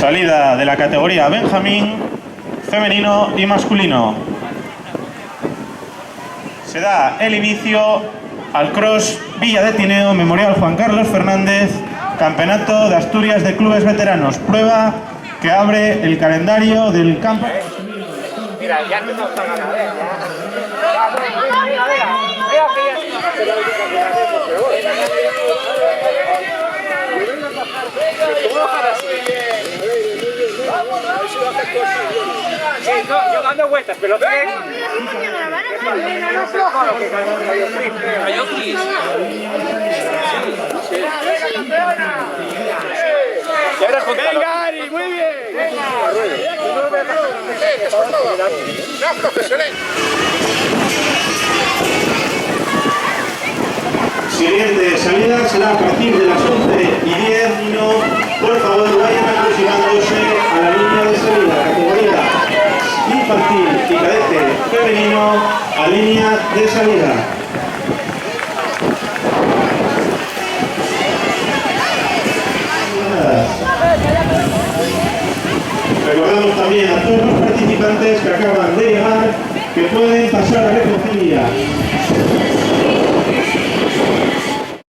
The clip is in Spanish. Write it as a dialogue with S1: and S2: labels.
S1: Salida de la categoría Benjamín, femenino y masculino. Se da el inicio al Cross Villa de Tineo, Memorial Juan Carlos Fernández, Campeonato de Asturias de Clubes Veteranos. Prueba que abre el calendario del campo.
S2: Mira, ya empezamos a ganar, yo dando vueltas, pero venga, Ari, muy bien.
S1: Siguiente salida será a partir de las 11:10. No, por favor, vayan aproximándose a la línea de salida, categoría infantil y cadete femenino, a línea de salida. Recordamos también a todos los participantes que acaban de llegar que pueden pasar a recogida.